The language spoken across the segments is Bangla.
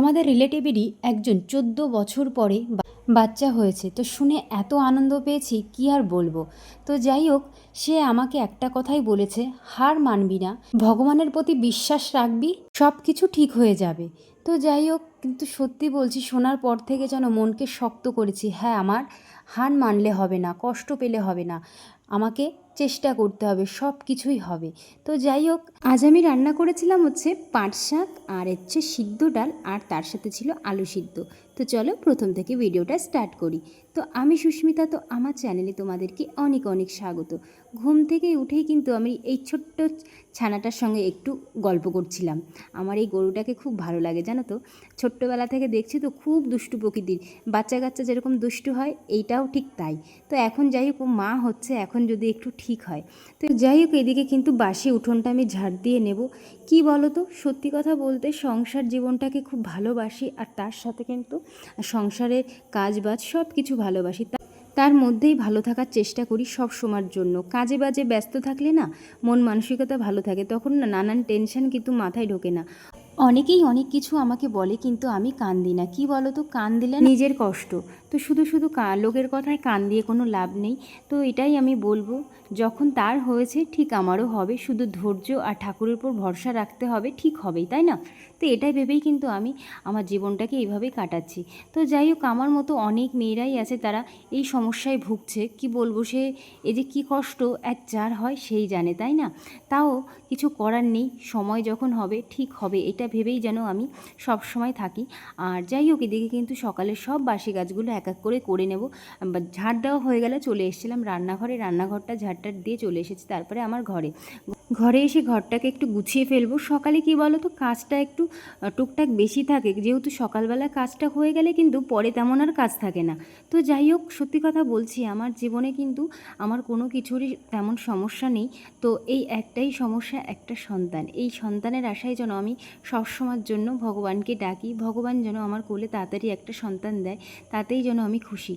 আমাদের রিলেটিভেরই একজন 14 বছর পরে বাচ্চা হয়েছে। তো শুনে এত আনন্দ পেয়েছি কি আর বলবো। তো যাই হোক, সে আমাকে একটা কথাই বলেছে, হার মানবি না, ভগবানের প্রতি বিশ্বাস রাখবি, সব কিছু ঠিক হয়ে যাবে। তো যাই হোক, কিন্তু সত্যি বলছি, শোনার পর থেকে যেন মনকে শক্ত করেছি। হ্যাঁ, আমার হার মানলে হবে না, কষ্ট পেলে হবে না, আমাকে চেষ্টা করতে হবে, সব কিছুই হবে। তো যাই হোক, আজ আমি রান্না করেছিলাম হচ্ছে পাট শাক আর হচ্ছে সিদ্ধ ডাল, আর তার সাথে ছিল আলু সিদ্ধ। তো চলো প্রথম থেকে ভিডিওটা স্টার্ট করি। তো আমি সুস্মিতা, তো আমার চ্যানেলে তোমাদেরকে অনেক অনেক স্বাগত। ঘুম থেকে উঠেই কিন্তু আমি এই ছোট্ট ছানাটার সঙ্গে একটু গল্প করছিলাম। আমার এই গরুটাকে খুব ভালো লাগে জানো তো, ছোট্টবেলা থেকে দেখছি তো, খুব দুষ্টু প্রকৃতির। বাচ্চা কাচ্চা যেরকম দুষ্টু হয়, এইটাও ঠিক তাই। তো এখন যাই হোক, ও মা হচ্ছে, এখন যদি একটু ঠিক হয়। তো যাই হোক, এদিকে কিন্তু বাসি উঠোনটা আমি ঝাড় দিয়ে নেব। কি বলো তো, সত্যি কথা বলতে সংসার জীবনটাকে খুব ভালোবাসি, আর তার সাথে কিন্তু সংসারের কাজবাজ সব কিছু ভালোবাসি। তার মধ্যেই ভালো থাকার চেষ্টা করি সব সময়ের জন্য। কাজে বাজে ব্যস্ত থাকলে না, মন মানসিকতা ভালো থাকে, তখন না নানান টেনশন কিন্তু মাথায় ঢোকে না। অনেকেই অনেক কিছু আমাকে বলে, কিন্তু আমি কান দিই না। কি বলো তো, কান দিলে নিজের কষ্ট। তো শুধু শুধু লোকের কথায় কান দিয়ে কোনো লাভ নেই। তো এটাই আমি বলবো, যখন তার হয়েছে ঠিক আমারও হবে, শুধু ধৈর্য আর ঠাকুরের উপর ভরসা রাখতে হবে, ঠিক হবেই, তাই না? তো এটাই ভেবেই কিন্তু আমি আমার জীবনটাকে এইভাবেই কাটাচ্ছি। তো যাই হোক, আমার মতো অনেক মেয়েরাই আছে, তারা এই সমস্যায় ভুগছে। কি বলবো, সে এই যে কী কষ্ট এক যার হয় সেই জানে, তাই না? তাও কিছু করার নেই, সময় যখন হবে ঠিক হবে, এটা ভেবেই যেন আমি সব সময় থাকি। আর যাই হোক, এদিকে কিন্তু সকালের সব বাসি কাজগুলো এক এক করে করে নেব। ঝাড় দেওয়া হয়ে গেলে চলে এসেছিলাম রান্নাঘরে, রান্নাঘরটা ঝাড়টার দিয়ে চলে এসেছি, তারপরে আমার ঘরে এসে ঘরটাকে একটু গুছিয়ে ফেলবো। সকালে কি বলো তো, কাজটা একটু টুকটাক বেশি থাকে, যেহেতু সকালবেলা কাজটা হয়ে গেলে কিন্তু পরে তেমন আর কাজ থাকে না। তো যাই হোক, সত্যি কথা বলছি, আমার জীবনে কিন্তু আমার কোনো কিছুরই তেমন সমস্যা নেই। তো এই একটাই সমস্যা, একটা সন্তান। এই সন্তানের আশায় যেন আমি সবসময়ের জন্য ভগবানকে ডাকি, ভগবান যেন আমার কোলে তাড়াতাড়ি একটা সন্তান দেয়, তাতেই যেন আমি খুশি।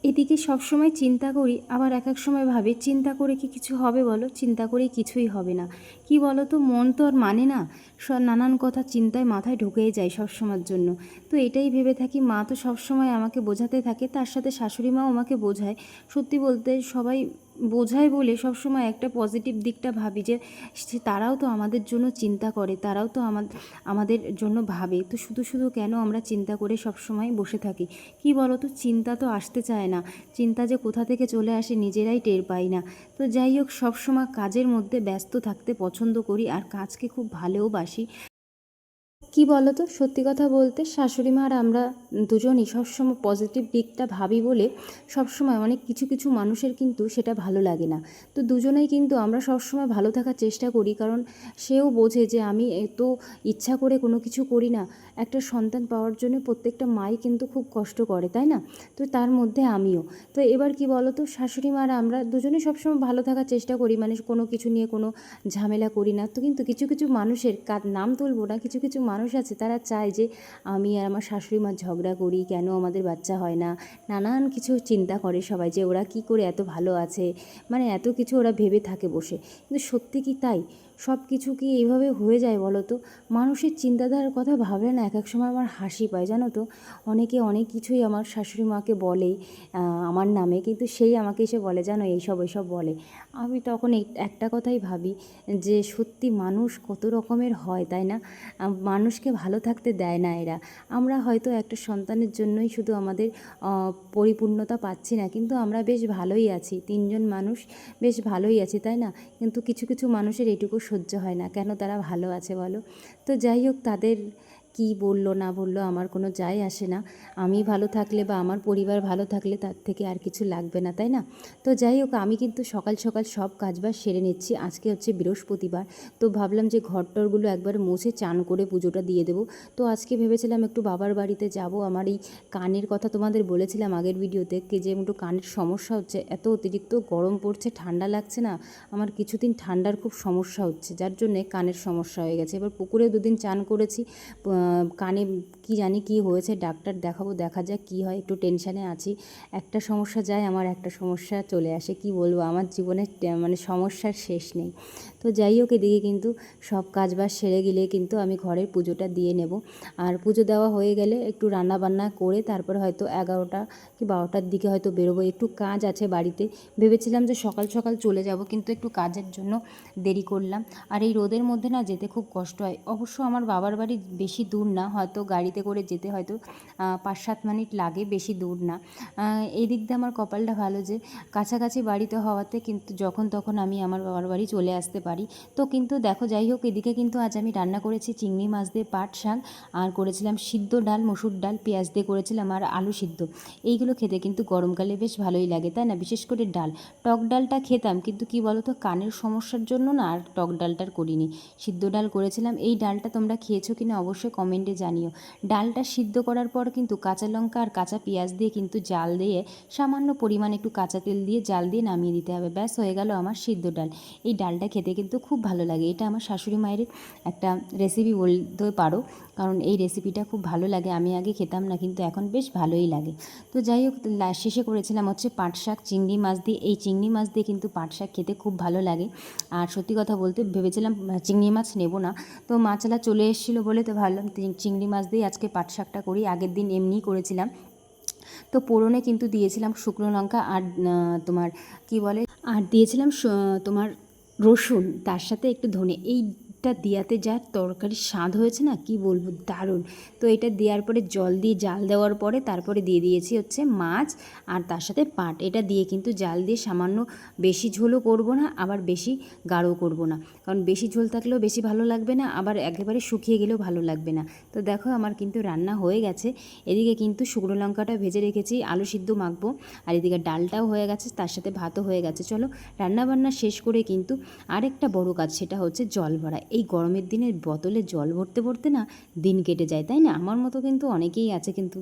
এদিকে সবসময় চিন্তা করি, আবার এক এক সময় ভাবি, চিন্তা করে কি কিছু হবে বলো? চিন্তা করে কিছুই হবে না। কি বলো তো, মন তো আর মানে না, নানান কথা চিন্তায় মাথায় ঢুকেই যায় সবসময়ের জন্য। তো এটাই ভেবে থাকি, মা তো সবসময় আমাকে বোঝাতে থাকে, তার সাথে শাশুড়ি মাও আমাকে বোঝায়। সত্যি বলতে সবাই বোঝায় বলে সবসময় একটা পজিটিভ দিকটা ভাবি, যে তারাও তো আমাদের জন্য চিন্তা করে, তারাও তো আমাদের জন্য ভাবে। তো শুধু শুধু কেন আমরা চিন্তা করে সবসময় বসে থাকি? কি বলো তো, চিন্তা তো আসতে চায় না, চিন্তা যে কোথা থেকে চলে আসে নিজেরাই টের পাই না। তো যাই হোক, সবসময় কাজের মধ্যে ব্যস্ত থাকতে পছন্দ করি, আর কাজকে খুব ভালোবাসি। কি বলো তো, সত্যি কথা বলতে শাশুড়ি মা আর আমরা দুজনই সবসময় পজিটিভ দিকটা ভাবি বলে সবসময় অনেক কিছু কিছু মানুষের কিন্তু সেটা ভালো লাগে না। তো দুজনেই কিন্তু আমরা সবসময় ভালো থাকার চেষ্টা করি, কারণ সেও বোঝে যে আমি এত ইচ্ছা করে কোনো কিছু করি না। একটা সন্তান পাওয়ার জন্য প্রত্যেকটা মাই কিন্তু খুব কষ্ট করে, তাই না? তো তার মধ্যে আমিও। তো এবার কি বলো তো, শাশুড়ি মা আর আমরা দুজনেই সবসময় ভালো থাকার চেষ্টা করি, মানে কোনো কিছু নিয়ে কোনো ঝামেলা করি না। তো কিন্তু কিছু কিছু মানুষের নাম তুলবো না, কিছু কিছু মানুষ আছে, তারা চায় যে আমি আর আমার শাশুড়ি মা ঝগড়া করি, কেন আমাদের বাচ্চা হয় না, নানান কিছু চিন্তা করে সবাই, যে ওরা কি করে এত ভালো আছে, মানে এত কিছু ওরা ভেবে থাকে বসে। কিন্তু সত্যি কি তাই? সব কিছু কি এইভাবে হয়ে যায় বলো তো? মানুষের চিন্তাধারার কথা ভাবলে না এক এক সময় আমার হাসি পায়, জানো তো। অনেকে অনেক কিছুই আমার শাশুড়ি মাকে বলে আমার নামে, কিন্তু সেই আমাকে এসে বলে, জানো, এইসব ওইসব বলে। আমি তখন একটা কথাই ভাবি, যে সত্যি মানুষ কত রকমের হয়, তাই না? মানুষকে ভালো থাকতে দেয় না এরা। আমরা হয়তো একটা সন্তানের জন্যই শুধু আমাদের পরিপূর্ণতা পাচ্ছি না, কিন্তু আমরা বেশ ভালোই আছি, তিনজন মানুষ বেশ ভালোই আছি, তাই না? কিন্তু কিছু কিছু মানুষের এটুকু সহ্য হয় না, কেন তারা ভালো আছে বলো? তো যাই হোক, তাদের কি বললো না বললো আমার কোনো যায় আসে না। আমি ভালো থাকলে বা আমার পরিবার ভালো থাকলে তার থেকে আর কিছু লাগবে না, তাই না? তো যাই হোক, আমি কিন্তু সকাল সকাল সব কাজবাজ সেরে নিচ্ছি। আজকে হচ্ছে বৃহস্পতিবার, তো ভাবলাম যে ঘরটরগুলো একবার মুছে চান করে পুজোটা দিয়ে দেবো। তো আজকে ভেবেছিলাম একটু বাবার বাড়িতে যাব। আমার এই কানের কথা তোমাদের বলেছিলাম আগের ভিডিওতে, যে একটু কানের সমস্যা হচ্ছে, এত অতিরিক্ত গরম পড়ছে, ঠান্ডা লাগছে না, আমার কিছুদিন ঠান্ডার খুব সমস্যা হচ্ছে, যার জন্যে কানের সমস্যা হয়ে গেছে। এবার পুকুরে দুদিন চান করেছি, কানে কি জানি কি হয়েছে, ডাক্তার দেখাবো, দেখা যাক কী হয়, একটু টেনশানে আছি। একটা সমস্যা যায়, আমার একটা সমস্যা চলে আসে। কি বলবো, আমার জীবনে মানে সমস্যার শেষ নেই। তো যাই হোক, এদিকে কিন্তু সব কাজবাজ সেরে গেলে কিন্তু আমি ঘরের পুজোটা দিয়ে নেব। আর পুজো দেওয়া হয়ে গেলে একটু রান্নাবান্না করে তারপর হয়তো 11টা কি 12টার দিকে হয়তো বেরোবো। একটু কাজ আছে বাড়িতে, ভেবেছিলাম যে সকাল সকাল চলে যাব, কিন্তু একটু কাজের জন্য দেরি করলাম। আর এই রোদের মধ্যে না যেতে খুব কষ্ট হয়। অবশ্য আমার বাবার বাড়ি বেশি দূর না, হয়তো গাড়িতে করে যেতে হয়তো 5-7 মিনিট লাগে, বেশি দূর না। এই দিক দিয়ে আমার কপালটা ভালো যে কাছাকাছি বাড়িতে হওয়াতে কিন্তু যখন তখন আমি আমার বাবার বাড়ি চলে আসতে পারি। তো কিন্তু দেখো, যাই হোক, এদিকে কিন্তু আজ আমি রান্না করেছি চিংড়ি মাছ দিয়ে পাট শাক, আর করেছিলাম সিদ্ধ ডাল, মসুর ডাল, পেঁয়াজ দিয়ে করেছিলাম, আর আলু সিদ্ধ। এইগুলো খেতে কিন্তু গরমকালে বেশ ভালোই লাগে, তাই না? বিশেষ করে ডাল, টক ডালটা খেতাম, কিন্তু কি বলো তো, কানের সমস্যার জন্য না আর টক ডালটার করিনি। সিদ্ধ ডাল করেছিলাম। এই ডালটা তোমরা খেয়েছো কিনা অবশ্যই কমেন্টে জানিও। ডালটা সিদ্ধ করার পর কিন্তু কাঁচা লঙ্কা আর কাঁচা পেঁয়াজ দিয়ে কিন্তু জাল দিয়ে সামান্য পরিমাণ একটু কাঁচা তেল দিয়ে জাল দিয়ে নামিয়ে দিতে হবে, ব্যাস হয়ে গেল আমার সিদ্ধ ডাল। এই ডালটা খেতে কিন্তু খুব ভালো লাগে। এটা আমার শাশুড়ি মায়ের একটা রেসিপি বলতে পারো, কারণ এই রেসিপিটা খুব ভালো লাগে। আমি আগে খেতাম না, কিন্তু এখন বেশ ভালোই লাগে। তো যাই হোক, শেষে করেছিলাম হচ্ছে পাট শাক চিংড়ি মাছ দিয়ে। এই চিংড়ি মাছ দিয়ে কিন্তু পাট শাক খেতে খুব ভালো লাগে। আর সত্যি কথা বলতে ভেবেছিলাম চিংড়ি মাছ নেব না, তো মাছলা চলে এসেছিলো বলে তো ভাবলাম চিংড়ি মাছ দিয়ে আজকে পাট শাকটা করি। আগের দিন এমনিই করেছিলাম। তো পোড়নে কিন্তু দিয়েছিলাম শুকনো লঙ্কা আর তোমার কি বলে, আর দিয়েছিলাম তোমার রসুন, তার সাথে একটু ধনে। এইটা দেওয়াতে যা তরকারির স্বাদ হয়েছে না, কি বলবো, দারুণ। তো এটা দেওয়ার পরে জল দিয়ে জাল দেওয়ার পরে তারপরে দিয়ে দিয়েছি হচ্ছে মাছ আর তার সাথে পাট। এটা দিয়ে কিন্তু জাল দিয়ে সামান্য, বেশি ঝোলও করবো না আবার বেশি গাঢ়ও করবো না, কারণ বেশি ঝোল থাকলেও বেশি ভালো লাগবে না, আবার একেবারে শুকিয়ে গেলেও ভালো লাগবে না। তো দেখো, আমার কিন্তু রান্না হয়ে গেছে। এদিকে কিন্তু শুকনো লঙ্কাটা ভেজে রেখেছি, আলু সিদ্ধ মাখবো, আর এদিকে ডালটাও হয়ে গেছে, তার সাথে ভাতও হয়ে গেছে। চলো রান্নাবান্না শেষ করে কিন্তু আরেকটা বড় কাজ, সেটা হচ্ছে জল ভরা। এই গরমের দিনে বোতলে জল ভরতে ভরতে না দিন কেটে যায়, তাই না? আমার মতো কিন্তু অনেকেই আছে, কিন্তু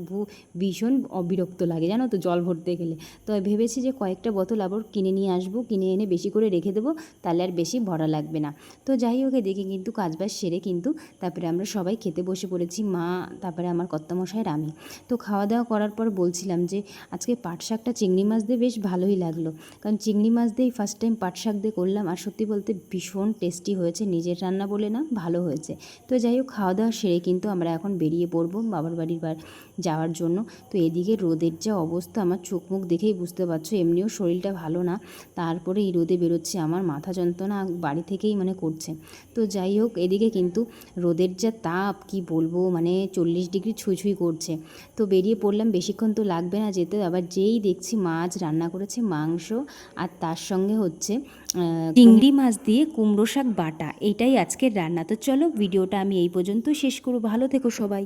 ভীষণ অবিরক্ত লাগে জানো তো জল ভরতে গেলে। তো ভেবেছি যে কয়েকটা বোতল আবার কিনে নিয়ে আসবো, কিনে এনে বেশি করে রেখে দেবো, তাহলে আর বেশি ভরা লাগবে না। তো যাই হোক, এদিকে কিন্তু কাজবাজ সেরে কিন্তু তারপরে আমরা সবাই খেতে বসে পড়েছি, মা, তারপরে আমার কর্তামশাই আর আমি। তো খাওয়া দাওয়া করার পর বলছিলাম যে আজকে পাট শাকটা চিংড়ি মাছ দিয়ে বেশ ভালোই লাগলো, কারণ চিংড়ি মাছ দিয়েই ফার্স্ট টাইম পাট শাক দিয়ে করলাম, আর সত্যি বলতে ভীষণ টেস্টি হয়েছে, নিজের রান্না বলে না, ভালো হয়েছে। তো যাই হোক, খাওয়া দাওয়া সেরে কিন্তু আমরা এখন বেরিয়ে পড়বো বাবার বাড়ির যাওয়ার জন্য। তো এদিকে রোদের যা অবস্থা, আমার চোখ মুখ দেখেই বুঝতে পারছো, এমনিও শরীরটা ভালো না, তারপরে এই রোদে বেরোচ্ছে, আমার মাথা যন্ত্রণা বাড়ি থেকেই মানে করছে। তো যাই হোক, এদিকে কিন্তু রোদের যা তাপ, কি বলবো, মানে 40 ডিগ্রি ছুঁই ছুঁই করছে। তো বেরিয়ে পড়লাম, বেশিক্ষণ তো লাগবে না যেতে। আবার যেই দেখছি মাছ রান্না করেছে, মাংস, আর তার সঙ্গে হচ্ছে চিংড়ি মাছ দিয়ে কুমড়ো শাক বাটা। এইটাই আজকের রান্না। তো চলো, ভিডিওটা আমি এই পর্যন্ত শেষ করব। ভালো থেকো সবাই।